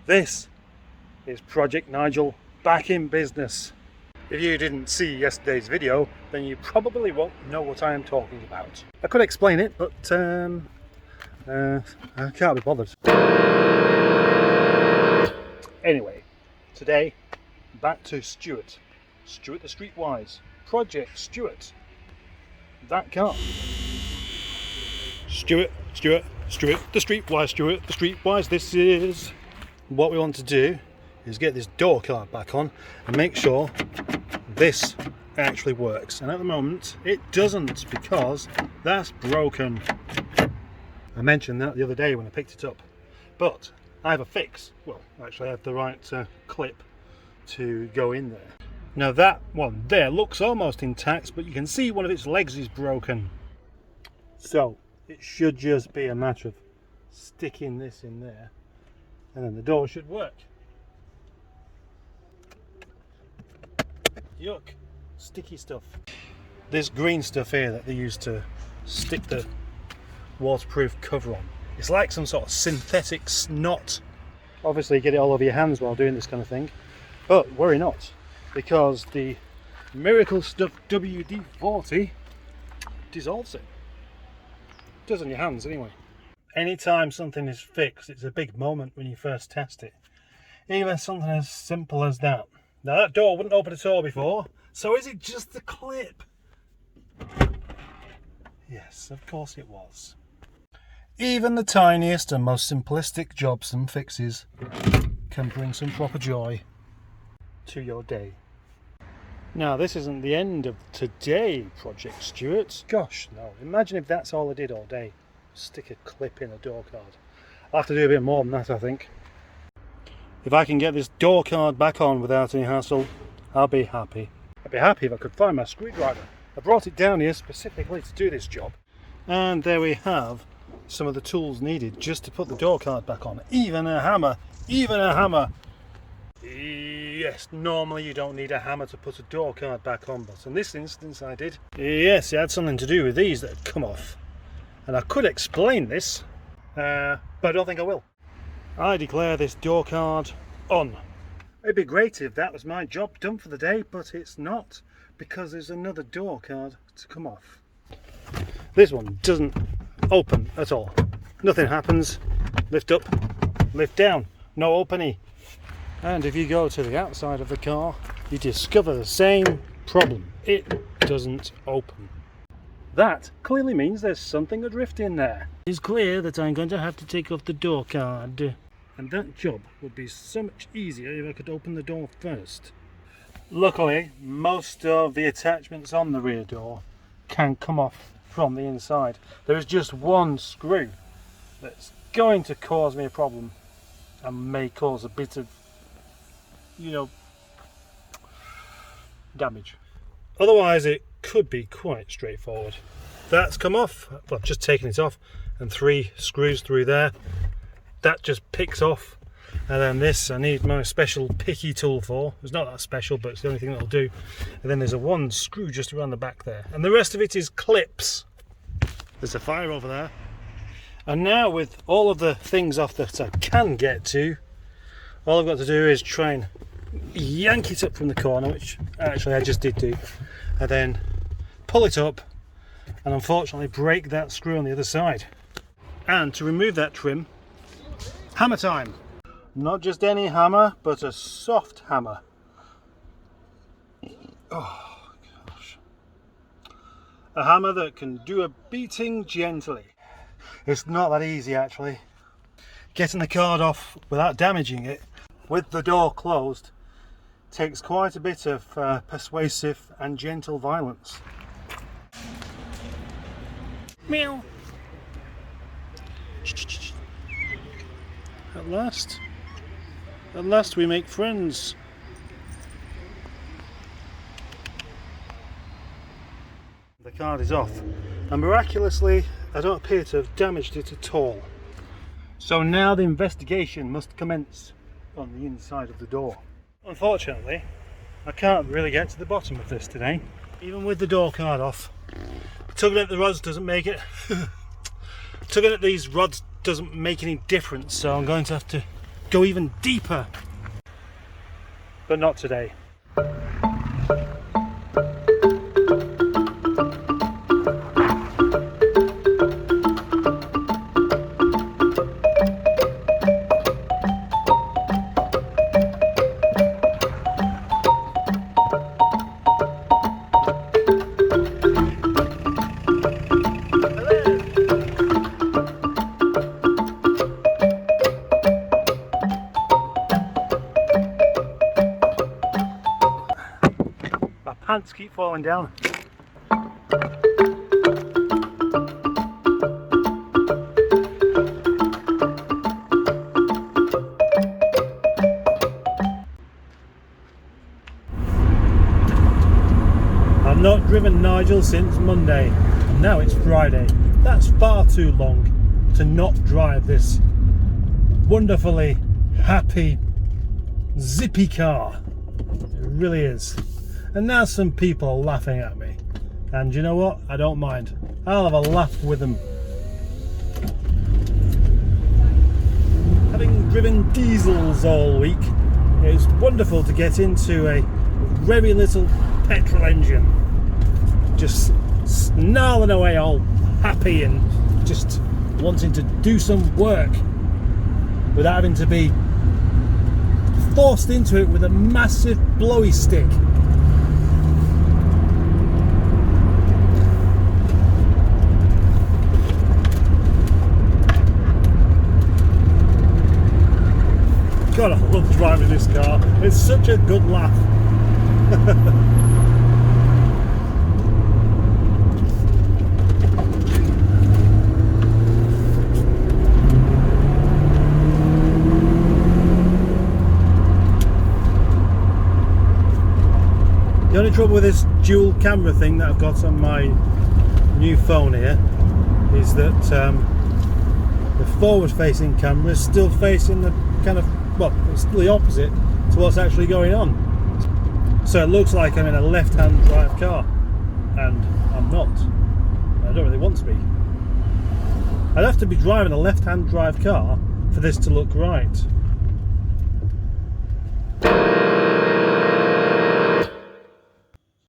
This is Project Nigel back in business. If you didn't see yesterday's video, then you probably won't know what I am talking about. I could explain it, but I can't be bothered. Anyway, today back to Stuart the Streetwise, Project Stuart. That car. Stuart the Streetwise. This is what we want to do, is get this door card back on and make sure this actually works. And at the moment it doesn't, because that's broken. I mentioned that the other day when I picked it up, but I have a fix. Well, actually I have the right clip to go in there. Now that one there looks almost intact, but you can see one of its legs is broken. So it should just be a matter of sticking this in there and then the door should work. Yuck, sticky stuff. This green stuff here that they use to stick the waterproof cover on, it's like some sort of synthetic snot. Obviously you get it all over your hands while doing this kind of thing, but worry not, because the Miracle Stuff WD-40 dissolves it. It does on your hands anyway. Anytime something is fixed, it's a big moment when you first test it. Even something as simple as that. Now that door wouldn't open at all before, so is it just the clip? Yes, of course it was. Even the tiniest and most simplistic jobs and fixes can bring some proper joy to your day. Now this isn't the end of today, Project Stuart. Gosh no, imagine if that's all I did all day. Stick a clip in a door card. I'll have to do a bit more than that, I think. If I can get this door card back on without any hassle, I'll be happy. I'd be happy if I could find my screwdriver. I brought it down here specifically to do this job. And there we have some of the tools needed just to put the door card back on. Even a hammer. Yes, normally you don't need a hammer to put a door card back on, but in this instance I did. Yes, it had something to do with these that had come off. And I could explain this, but I don't think I will. I declare this door card on. It'd be great if that was my job done for the day, but it's not, because there's another door card to come off. This one doesn't open at all. Nothing happens. Lift up, lift down, no opening. And if you go to the outside of the car, you discover the same problem. It doesn't open. That clearly means there's something adrift in there. It's clear that I'm going to have to take off the door card. And that job would be so much easier if I could open the door first. Luckily, most of the attachments on the rear door can come off from the inside. There is just one screw that's going to cause me a problem and may cause a bit of, damage. Otherwise it could be quite straightforward. That's come off. Well, I've just taken it off, and 3 screws through there. That just picks off. And then this I need my special picky tool for. It's not that special, but it's the only thing that'll do. And then there's a 1 screw just around the back there, and the rest of it is clips. There's a fire over there. And now, with all of the things off that I can get to, all I've got to do is try and yank it up from the corner, which actually I just did do, and then pull it up and unfortunately break that screw on the other side. And to remove that trim, hammer time. Not just any hammer, but a soft hammer. Oh gosh. A hammer that can do a beating gently. It's not that easy actually. Getting the card off without damaging it with the door closed takes quite a bit of persuasive and gentle violence. Meow. At last we make friends. The card is off, and miraculously I don't appear to have damaged it at all. So now the investigation must commence on the inside of the door. Unfortunately, I can't really get to the bottom of this today, even with the door card off. Tugging at the rods doesn't make it. Tugging at these rods doesn't make any difference, so I'm going to have to go even deeper. But not today. Pants keep falling down. I've not driven Nigel since Monday, and now it's Friday. That's far too long to not drive this wonderfully happy, zippy car. It really is. And now some people are laughing at me, and you know what? I don't mind. I'll have a laugh with them. Having driven diesels all week, it's wonderful to get into a very little petrol engine, just snarling away all happy and just wanting to do some work without having to be forced into it with a massive blowy stick. God, I love driving this car. It's such a good laugh. The only trouble with this dual camera thing that I've got on my new phone here is that the forward facing camera is still facing the kind of, well, it's the opposite to what's actually going on. So it looks like I'm in a left-hand drive car, and I'm not. I don't really want to be. I'd have to be driving a left-hand drive car for this to look right.